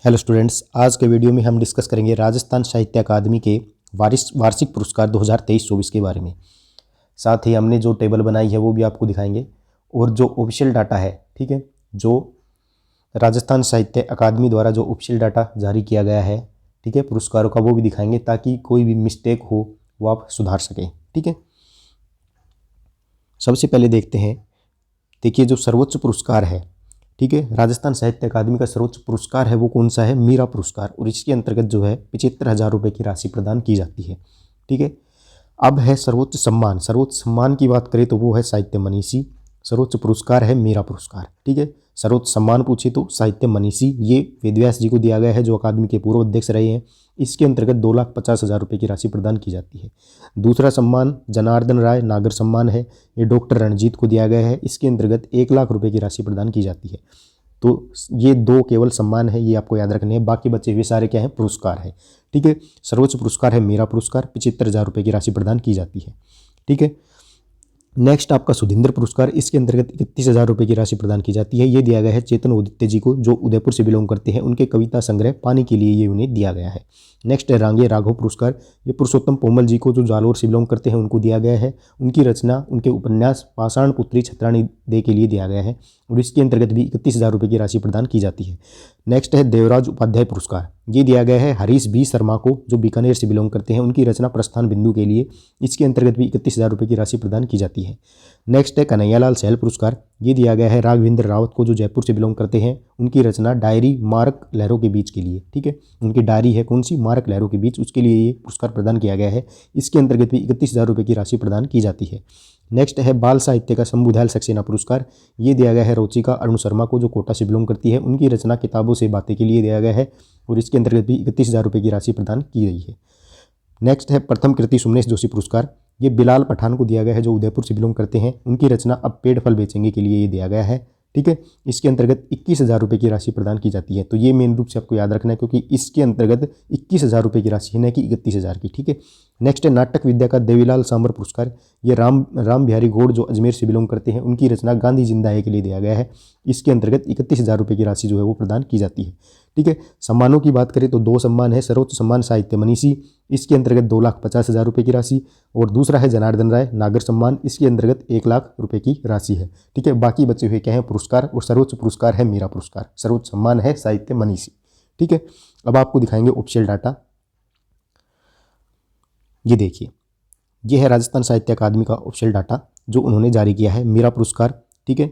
Hello students, आज के video में हम डिस्कस करेंगे राजस्थान साहित्य अकादमी के वार्षिक पुरस्कार 2023-24 के बारे में। साथ ही हमने जो टेबल बनाई है वो भी आपको दिखाएंगे और जो ऑफिशियल डाटा है, ठीक है, जो राजस्थान साहित्य अकादमी द्वारा जो ऑफिशियल डाटा जारी किया गया है, ठीक है, पुरस्कारों का, वो भी दिखाएंगे ताकि कोई भी मिस्टेक हो वो आप सुधार सकें। ठीक है, सबसे पहले देखते हैं। देखिए, जो सर्वोच्च पुरस्कार है, ठीक है, राजस्थान साहित्य अकादमी का सर्वोच्च पुरस्कार है वो कौन सा है? मीरा पुरस्कार। और इसके अंतर्गत जो है 75,000 रुपये की राशि प्रदान की जाती है। ठीक है, अब है सर्वोच्च सम्मान। सर्वोच्च सम्मान की बात करें तो वो है साहित्य मनीषी। सर्वोच्च पुरस्कार है मीरा पुरस्कार। ठीक है, सर्वोच्च सम्मान पूछे तो साहित्य मनीषी, ये वेदव्यास जी को दिया गया है जो अकादमी के पूर्व अध्यक्ष रहे हैं। इसके अंतर्गत 2,50,000 रुपये की राशि प्रदान की जाती है। दूसरा सम्मान जनार्दन राय नागर सम्मान है, ये डॉक्टर रणजीत को दिया गया है। इसके अंतर्गत 1,00,000 रुपये की राशि प्रदान की जाती है। तो ये दो केवल सम्मान है, ये आपको याद रखने हैं। बाकी बचे हुए सारे क्या हैं? पुरस्कार है। ठीक है, सर्वोच्च पुरस्कार है मीरा पुरस्कार, 75,000 रुपये की राशि प्रदान की जाती है। ठीक है, नेक्स्ट आपका सुधींद्र पुरस्कार। इसके अंतर्गत 31,000 रुपये की राशि प्रदान की जाती है। ये दिया गया है चेतन उदित्य जी को, जो उदयपुर से बिलोंग करते हैं। उनके कविता संग्रह पानी के लिए ये उन्हें दिया गया है। नेक्स्ट है रांगे राघव पुरस्कार। ये पुरुषोत्तम पोमल जी को, जो जालोर से बिलोंग करते हैं, उनको दिया गया है। उनकी रचना, उनके उपन्यास पाषाण पुत्री छत्राणी दे के लिए दिया गया है और इसके अंतर्गत भी 31,000 रुपये की राशि प्रदान की जाती है। नेक्स्ट है देवराज उपाध्याय पुरस्कार। ये दिया गया है हरीश बी शर्मा को, जो बीकानेर से बिलोंग करते हैं। उनकी रचना प्रस्थान बिंदु के लिए, इसके अंतर्गत भी 31,000 रुपये की राशि प्रदान की जाती है। नेक्स्ट है कन्हैयालाल सहल पुरस्कार। ये दिया गया है राघवेंद्र रावत को, जो जयपुर से बिलोंग करते हैं। उनकी रचना डायरी मारक लहरों के बीच के लिए, ठीक है, उनकी डायरी है कौन सी? मारक लहरों के बीच, उसके लिए ये पुरस्कार प्रदान किया गया है। इसके अंतर्गत भी 31,000 रुपये की राशि प्रदान की जाती है। नेक्स्ट है बाल साहित्य का शंभुदयाल सक्सेना पुरस्कार। ये दिया गया है रोचिका अरुण शर्मा को, जो कोटा से बिलोंग करती है। उनकी रचना किताबों से बातें के लिए दिया गया है और इसके अंतर्गत भी 31,000 रुपये की राशि प्रदान की गई है। नेक्स्ट है प्रथम कृति सुमनेश जोशी पुरस्कार। ये बिलाल पठान को दिया गया है, जो उदयपुर से बिलोंग करते हैं। उनकी रचना अब पेड़ फल बेचेंगे के लिए ये दिया गया है। ठीक है, इसके अंतर्गत 21,000 रुपये की राशि प्रदान की जाती है। तो ये मेन रूप से आपको याद रखना है, क्योंकि इसके अंतर्गत 21,000 रुपये की राशि है, न कि 31,000 की। ठीक है, नेक्स्ट है नाटक विद्या का देवीलाल सांबर पुरस्कार। ये राम बिहारी गौड़, जो अजमेर से बिलोंग करते हैं, उनकी रचना गांधी जिंदा है के लिए दिया गया है। इसके अंतर्गत 31,000 रुपये की राशि जो है वो प्रदान की जाती है। ठीक है, सम्मानों की बात करें तो दो सम्मान है। सर्वोच्च सम्मान साहित्य मनीषी, इसके अंतर्गत 2,50,000 रुपये की राशि, और दूसरा है जनार्दन राय नागर सम्मान, इसके अंतर्गत 1,00,000 रुपये की राशि है। ठीक है, बाकी बचे हुए क्या हैं? पुरस्कार। और सर्वोच्च पुरस्कार है मीरा पुरस्कार, सर्वोच्च सम्मान है साहित्य मनीषी। ठीक है, अब आपको दिखाएंगे ऑफिशियल डाटा। ये देखिए, ये है राजस्थान साहित्य अकादमी का ऑफिशियल डाटा जो उन्होंने जारी किया है। मीरा पुरस्कार, ठीक है,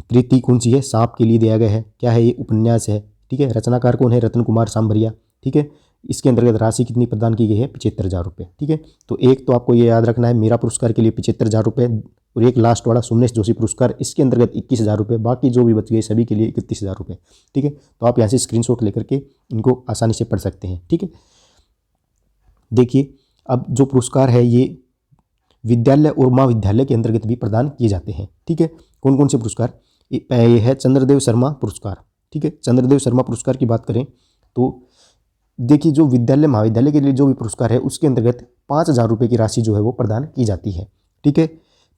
कृति कौन सी है? सांप के लिए दिया गया है। क्या है? ये उपन्यास है। ठीक है, रचनाकार कौन है? रतन कुमार सांभरिया। ठीक है, इसके अंतर्गत राशि कितनी प्रदान की गई है? 75,000 रुपये। ठीक है, तो एक तो आपको ये याद रखना है, मीरा पुरस्कार के लिए 75,000 रुपये, और एक लास्ट वाला सुमनेश जोशी पुरस्कार, इसके अंतर्गत 21,000 रुपये। बाकी जो भी बच गए सभी के लिए 31,000 रुपये। ठीक है, तो आप यहाँ से स्क्रीनशॉट लेकर के इनको आसानी से पढ़ सकते हैं। ठीक है, देखिए, अब जो पुरस्कार है ये विद्यालय और महाविद्यालय के अंतर्गत भी प्रदान किए जाते हैं। ठीक है, कौन कौन से पुरस्कार? ये है चंद्रदेव शर्मा पुरस्कार। ठीक है, चंद्रदेव शर्मा पुरस्कार की बात करें तो देखिए, जो विद्यालय महाविद्यालय के लिए जो भी पुरस्कार है उसके अंतर्गत 5,000 रुपये की राशि जो है वो प्रदान की जाती है। ठीक है,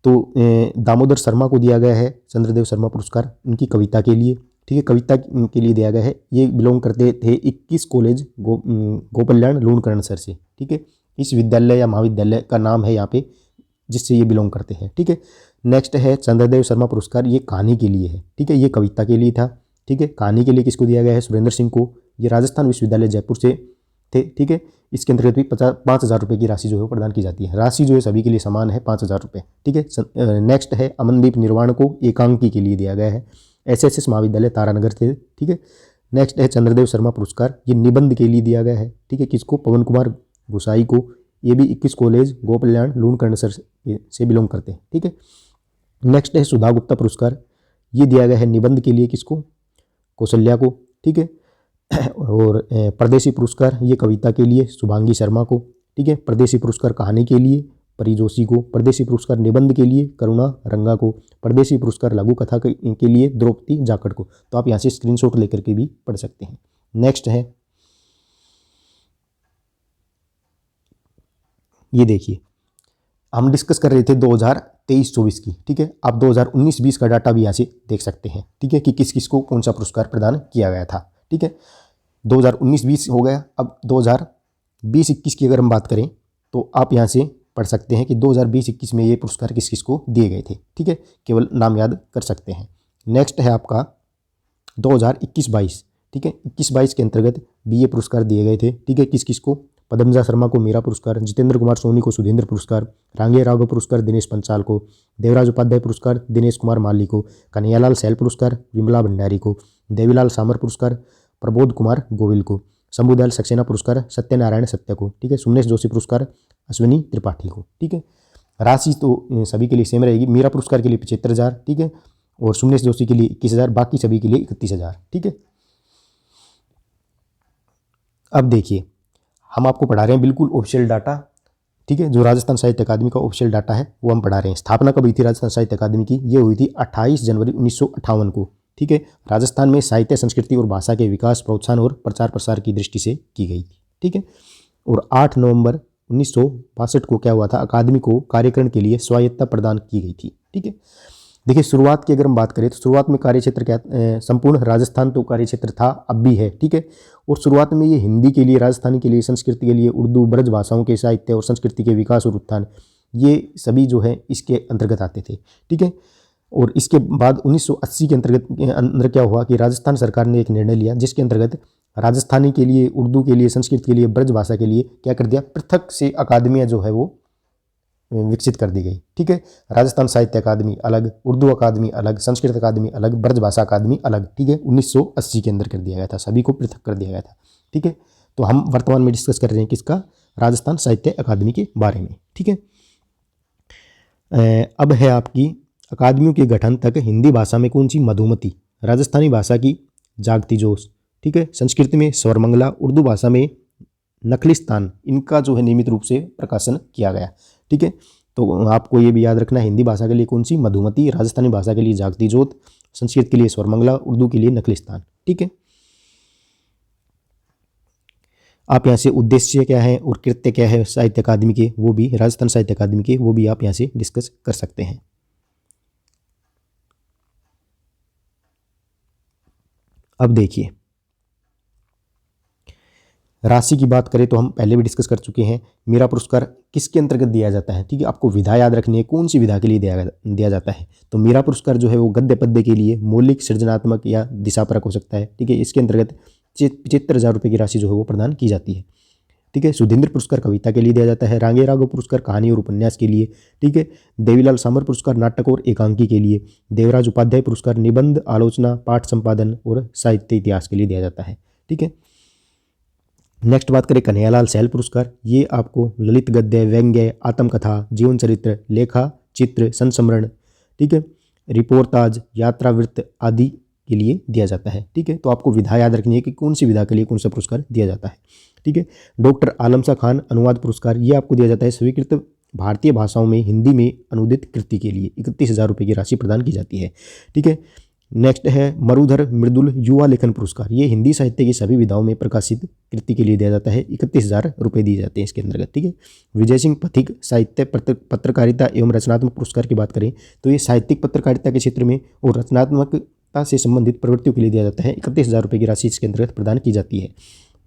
तो दामोदर शर्मा को दिया गया है चंद्रदेव शर्मा पुरस्कार, उनकी कविता के लिए। ठीक है, कविता के लिए दिया गया है। ये बिलोंग करते थे 21 कॉलेज गोपाल्याण लूणकरण सर से। ठीक है, इस विद्यालय या महाविद्यालय का नाम है यहाँ पे जिससे ये बिलोंग करते हैं। ठीक है, नेक्स्ट है चंद्रदेव शर्मा पुरस्कार। ये कहानी के लिए है। ठीक है, ये कविता के लिए था। ठीक है, कहानी के लिए किसको दिया गया है? सुरेंद्र सिंह को। ये राजस्थान विश्वविद्यालय जयपुर से थे। ठीक है, इसके अंतर्गत भी 5,000 रुपये की राशि जो है वो प्रदान की जाती है। राशि जो है सभी के लिए समान है, 5,000 रुपये। ठीक है, नेक्स्ट है अमनदीप निर्वाण को एकांकी के लिए दिया गया है, SSS महाविद्यालय तारानगर से। ठीक है, नेक्स्ट है चंद्रदेव शर्मा पुरस्कार। ये निबंध के लिए दिया गया है। ठीक है, किसको? पवन कुमार गोसाई को। ये भी 21 कॉलेज गोपाल्याण लूणकरण सर से बिलोंग करते हैं। ठीक है, नेक्स्ट है सुधा गुप्ता पुरस्कार। ये दिया गया है निबंध के लिए, किसको? कौशल्या को। ठीक है, और परदेसी पुरस्कार ये कविता के लिए शुभांगी शर्मा को। ठीक है, परदेसी पुरस्कार कहानी के लिए परी जोशी को। परदेसी पुरस्कार निबंध के लिए करुणा रंगा को। परदेसी पुरस्कार लघु कथा के लिए द्रौपदी जाखड़ को। तो आप यहाँ से स्क्रीनशॉट लेकर के भी पढ़ सकते हैं। नेक्स्ट है, ये देखिए, हम डिस्कस कर रहे थे 2023-24 की। ठीक है, आप 2019-20 का डाटा भी यहाँ से देख सकते हैं। ठीक है, कि किस किस को कौन सा पुरस्कार प्रदान किया गया था। ठीक है, 2019-20 हो गया। अब 2020-21 की अगर हम बात करें तो आप यहाँ से पढ़ सकते हैं कि 2020-21 में ये पुरस्कार किस किस को दिए गए थे, ठीक है, केवल नाम याद कर सकते हैं। नेक्स्ट है आपका 2021-22, ठीक है, 21-22 के अंतर्गत भी ये पुरस्कार दिए गए थे, ठीक है, किस किस को, पद्मजा शर्मा को मीरा पुरस्कार, जितेंद्र कुमार सोनी को सुधींद्र पुरस्कार, रांगे राघव पुरस्कार दिनेश पंचाल को, देवराज उपाध्याय पुरस्कार दिनेश कुमार माली को, कन्हैयालाल सैल पुरस्कार विमला भंडारी को, देवीलाल सामर पुरस्कार प्रबोध कुमार गोविल को, शंभुदयाल सक्सेना पुरस्कार सत्यनारायण सत्य को, ठीक है, सुमनेश जोशी पुरस्कार अश्विनी त्रिपाठी को, ठीक है। राशि तो सभी के लिए सेम रहेगी, मीरा पुरस्कार के लिए 75,000, ठीक है, और सुमनेश जोशी के लिए 21,000, बाकी सभी के लिए 31,000, ठीक है। अब देखिए हम आपको पढ़ा रहे हैं बिल्कुल ऑफिशियल डाटा, ठीक है, जो राजस्थान साहित्य अकादमी का ऑफिशियल डाटा है वो हम पढ़ा रहे हैं। स्थापना कब हुई थी राजस्थान साहित्य अकादमी की? ये हुई थी 28 जनवरी 1958 को, ठीक है। राजस्थान में साहित्य, संस्कृति और भाषा के विकास, प्रोत्साहन और प्रचार प्रसार की दृष्टि से की गई थी, ठीक है। और 8 नवंबर 1962 को क्या हुआ था, अकादमी को कार्यकरण के लिए स्वायत्तता प्रदान की गई थी, ठीक है। देखिए शुरुआत की अगर हम बात करें तो शुरुआत में कार्यक्षेत्र क्या, संपूर्ण राजस्थान तो कार्यक्षेत्र था, अब भी है, ठीक है। और शुरुआत में ये हिंदी के लिए, राजस्थानी के लिए, संस्कृति के लिए, उर्दू, ब्रज भाषाओं के साहित्य और संस्कृति के विकास और उत्थान, ये सभी जो है इसके अंतर्गत आते थे, ठीक है। और इसके बाद 1980 के अंदर क्या हुआ कि राजस्थान सरकार ने एक निर्णय लिया जिसके अंतर्गत राजस्थानी के लिए, उर्दू के लिए, संस्कृत के लिए, ब्रज भाषा के लिए क्या कर दिया, पृथक से अकादमियाँ जो है वो विकसित कर दी गई, ठीक है। राजस्थान साहित्य अकादमी अलग, उर्दू अकादमी अलग, संस्कृत अकादमी अलग, ब्रज भाषा अकादमी अलग, ठीक है। 1980 के अंदर कर दिया गया था, सभी को पृथक कर दिया गया था, ठीक है। तो हम वर्तमान में डिस्कस कर रहे हैं किसका, राजस्थान साहित्य अकादमी के बारे में, ठीक है। अब है आपकी अकादमियों के गठन तक हिंदी भाषा में कौन सी, मधुमती, राजस्थानी भाषा की जागती जोश, ठीक है, संस्कृत में स्वरमंगला, उर्दू भाषा में नखलिस्तान, इनका जो है नियमित रूप से प्रकाशन किया गया, ठीक है। तो आपको ये भी याद रखना है, हिंदी भाषा के लिए कौन सी, मधुमती, राजस्थानी भाषा के लिए जागती जोत, संस्कृत के लिए स्वरमंगला, उर्दू के लिए नखलिस्तान, ठीक है। आप यहाँ से उद्देश्य क्या है और कृत्य क्या है साहित्य अकादमी के, वो भी राजस्थान साहित्य अकादमी के, वो भी आप यहाँ से डिस्कस कर सकते हैं। अब देखिए राशि की बात करें तो हम पहले भी डिस्कस कर चुके हैं। मीरा पुरस्कार किसके अंतर्गत दिया जाता है, ठीक है, आपको विधा याद रखनी है, कौन सी विधा के लिए दिया जाता है। तो मीरा पुरस्कार जो है वो गद्य पद्य के लिए मौलिक, सृजनात्मक या दिशापरक हो सकता है, ठीक है। इसके अंतर्गत 75,000 रुपये की राशि जो है वो प्रदान की जाती है, ठीक है। सुधींद्र पुरस्कार कविता के लिए दिया जाता है, रांगे राघव पुरस्कार कहानी और उपन्यास के लिए, ठीक है। देवीलाल सामर पुरस्कार नाटक और एकांकी के लिए, देवराज उपाध्याय पुरस्कार निबंध, आलोचना, पाठ संपादन और साहित्य इतिहास के लिए दिया जाता है, ठीक है। नेक्स्ट बात करें कन्हैयालाल सैल पुरस्कार, ये आपको ललित गद्य, व्यंग्य, आत्मकथा, जीवन चरित्र, लेखा चित्र, संस्मरण, ठीक है, रिपोर्टाज, यात्रा वृत्त आदि के लिए दिया जाता है, ठीक है। तो आपको विधा याद रखनी है कि कौन सी विधा के लिए कौन सा पुरस्कार दिया जाता है, ठीक है। डॉक्टर आलम शाह खान अनुवाद पुरस्कार, ये आपको दिया जाता है स्वीकृत भारतीय भाषाओं में हिंदी में अनुदित कृति के लिए 31,000 रुपये की राशि प्रदान की जाती है, ठीक है। नेक्स्ट है मरुधर मृदुल युवा लेखन पुरस्कार, ये हिंदी साहित्य की सभी विधाओं में प्रकाशित कृति के लिए दिया जाता है, 31,000 रुपये दिए जाते हैं इसके अंतर्गत, ठीक है। विजय सिंह पथिक साहित्य पत्रकारिता एवं रचनात्मक पुरस्कार की बात करें तो ये साहित्यिक पत्रकारिता के क्षेत्र में और रचनात्मकता से संबंधित प्रवृत्तियों के लिए दिया जाता है, 31,000 रुपये की राशि इसके अंतर्गत प्रदान की जाती है।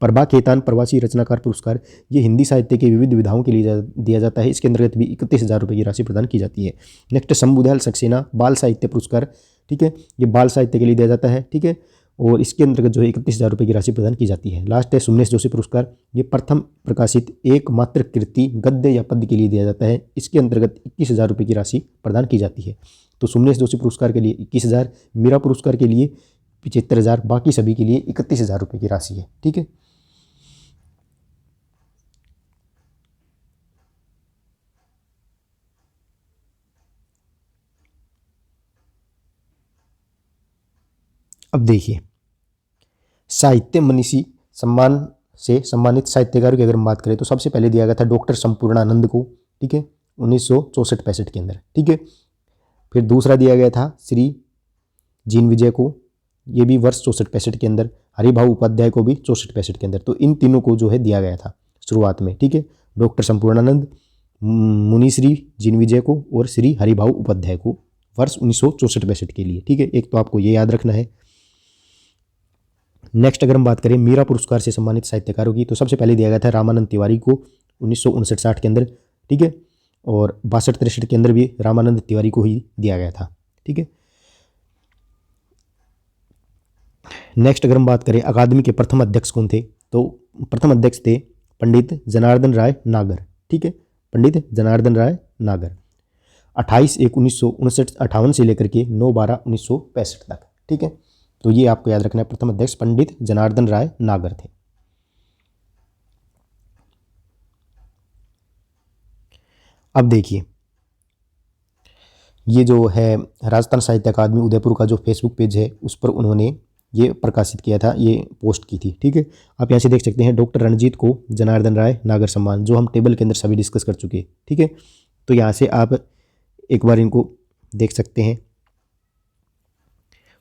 प्रभा खेतान प्रवासी रचनाकार पुरस्कार, ये हिंदी साहित्य के विविध विधाओं के लिए दिया जाता है, इसके अंतर्गत भी 31,000 रुपये की राशि प्रदान की जाती है। नेक्स्ट शंभुदयाल सक्सेना बाल साहित्य पुरस्कार, ठीक है, ये बाल साहित्य के लिए दिया जाता है, ठीक है, और इसके अंतर्गत जो है 31,000 रुपये की राशि प्रदान की जाती है। लास्ट है सुमनेश जोशी पुरस्कार, ये प्रथम प्रकाशित एकमात्र कृति गद्य या पद्य के लिए दिया जाता है, इसके अंतर्गत 21,000 रुपये की राशि प्रदान की जाती है। तो सुमनेश जोशी पुरस्कार के लिए 21,000, मीरा पुरस्कार के लिए 75,000, बाकी सभी के लिए 31,000 रुपये की राशि है, ठीक है। अब देखिए साहित्य मनीषी सम्मान से सम्मानित साहित्यकारों की अगर हम बात करें तो सबसे पहले दिया गया था डॉक्टर संपूर्णानंद को, ठीक है, 1964-65 के अंदर, ठीक है। फिर दूसरा दिया गया था श्री जीन विजय को, ये भी वर्ष 64-65 के अंदर। हरिभाऊ उपाध्याय को भी 64-65 के अंदर। तो इन तीनों को जो है दिया गया था शुरुआत में, ठीक है, डॉक्टर संपूर्णानंद, मुनिश्री जीन विजय को और श्री हरिभाऊ उपाध्याय को वर्ष 1964-65 के लिए, ठीक है। एक तो आपको ये याद रखना है। नेक्स्ट अगर हम बात करें मीरा पुरस्कार से सम्मानित साहित्यकारों की, तो सबसे पहले दिया गया था रामानंद तिवारी को 1959-60 के अंदर, ठीक है, और 62-63 के अंदर भी रामानंद तिवारी को ही दिया गया था, ठीक है। नेक्स्ट अगर हम बात करें अकादमी के प्रथम अध्यक्ष कौन थे, तो प्रथम अध्यक्ष थे पंडित जनार्दन राय नागर, ठीक है, पंडित जनार्दन राय नागर। 28/1/1958 से लेकर के 9/12/1965 तक, ठीक है। तो ये आपको याद रखना है, प्रथम अध्यक्ष पंडित जनार्दन राय नागर थे। अब देखिए ये जो है राजस्थान साहित्य अकादमी उदयपुर का जो फेसबुक पेज है उस पर उन्होंने ये प्रकाशित किया था, ये पोस्ट की थी, ठीक है। आप यहाँ से देख सकते हैं डॉक्टर रणजीत को जनार्दन राय नागर सम्मान, जो हम टेबल के अंदर सभी डिस्कस कर चुके हैं, ठीक है। तो यहाँ से आप एक बार इनको देख सकते हैं।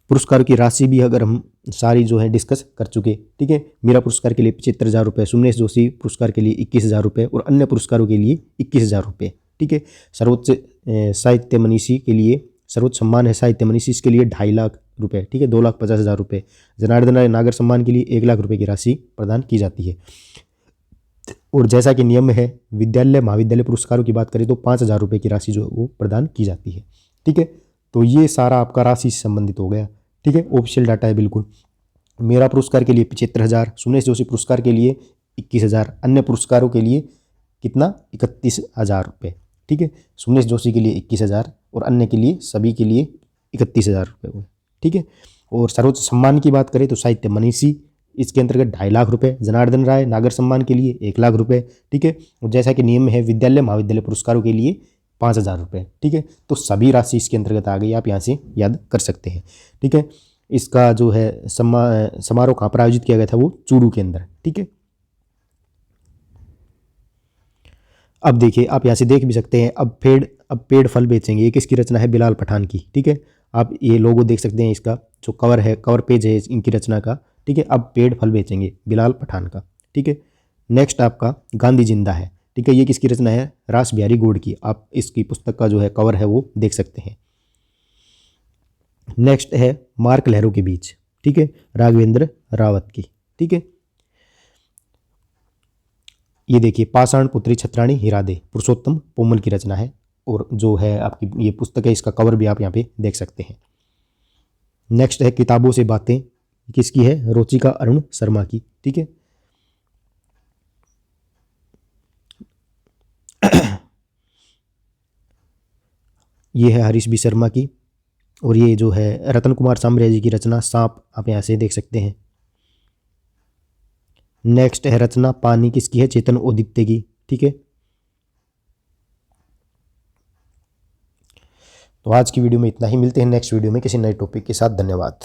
पुरस्कार की राशि भी अगर हम सारी जो है डिस्कस कर चुके, ठीक है। मीरा पुरस्कार के लिए 75,000 रुपये, सुमनेश जोशी पुरस्कार के लिए 21,000 रुपये और अन्य पुरस्कारों के लिए 21,000 रुपये, ठीक है। सर्वोच्च साहित्य मनीषी के लिए सर्वोच्च सम्मान है साहित्य मनीषी, इसके लिए 2.5 लाख रुपये, ठीक है, 2,50,000 रुपये। जनार्दन राय नागर सम्मान के लिए 1 लाख रुपये की राशि प्रदान की जाती है। और जैसा कि नियम है विद्यालय महाविद्यालय पुरस्कारों की बात करें तो 5,000 रुपये की राशि जो है वो प्रदान की जाती है, ठीक है। तो ये सारा आपका राशि से संबंधित हो गया, ठीक है, ऑफिशियल डाटा है बिल्कुल। मेरा पुरस्कार के लिए 75,000, सुमनेश जोशी पुरस्कार के लिए 21,000, अन्य पुरस्कारों के लिए कितना 31,000 रुपये, ठीक है। सुमनेश जोशी के लिए 21,000 और अन्य के लिए सभी के लिए 31,000 रुपये हुए, ठीक है। और सर्वोच्च सम्मान की बात करें तो साहित्य मनीषी, इसके अंतर्गत 2.5 लाख रुपये, जनार्दन राय नागर सम्मान के लिए 1 लाख रुपये, ठीक है। और जैसा कि नियम है विद्यालय महाविद्यालय पुरस्कारों के लिए 5,000 रुपये, ठीक है। तो सभी राशि इसके अंतर्गत आ गई, आप यहाँ से याद कर सकते हैं, ठीक है। इसका जो है समारोह कहाँ पर आयोजित किया गया था, वो चूरू के अंदर, ठीक है। अब देखिए आप यहाँ से देख भी सकते हैं, अब पेड़ फल बेचेंगे, ये किसकी रचना है, बिलाल पठान की, ठीक है। आप ये लोगो देख सकते हैं, इसका जो कवर है, कवर पेज है इनकी रचना का, ठीक है। अब पेड़ फल बेचेंगे, बिलाल पठान का, ठीक है। नेक्स्ट आपका गांधी जिंदा है, ठीक है, ये किसकी रचना है, रास बिहारी गौड़ की। आप इसकी पुस्तक का जो है कवर है वो देख सकते हैं। नेक्स्ट है मार्क लहरों के बीच, ठीक है, राघवेंद्र रावत की, ठीक है। ये देखिए पाषाण पुत्री छत्राणी हिरादे, पुरुषोत्तम पोमल की रचना है, और जो है आपकी ये पुस्तक है, इसका कवर भी आप यहाँ पे देख सकते हैं। नेक्स्ट है किताबों से बातें, किसकी है, रुचिका अरुण शर्मा की, ठीक है। ये है हरीश बी शर्मा की, और ये जो है रतन कुमार सामरिया जी की रचना सांप, आप यहाँ से देख सकते हैं। नेक्स्ट है रचना पानी, किसकी है, चेतन ओदित्य की, ठीक है। तो आज की वीडियो में इतना ही, मिलते हैं नेक्स्ट वीडियो में किसी नए टॉपिक के साथ। धन्यवाद।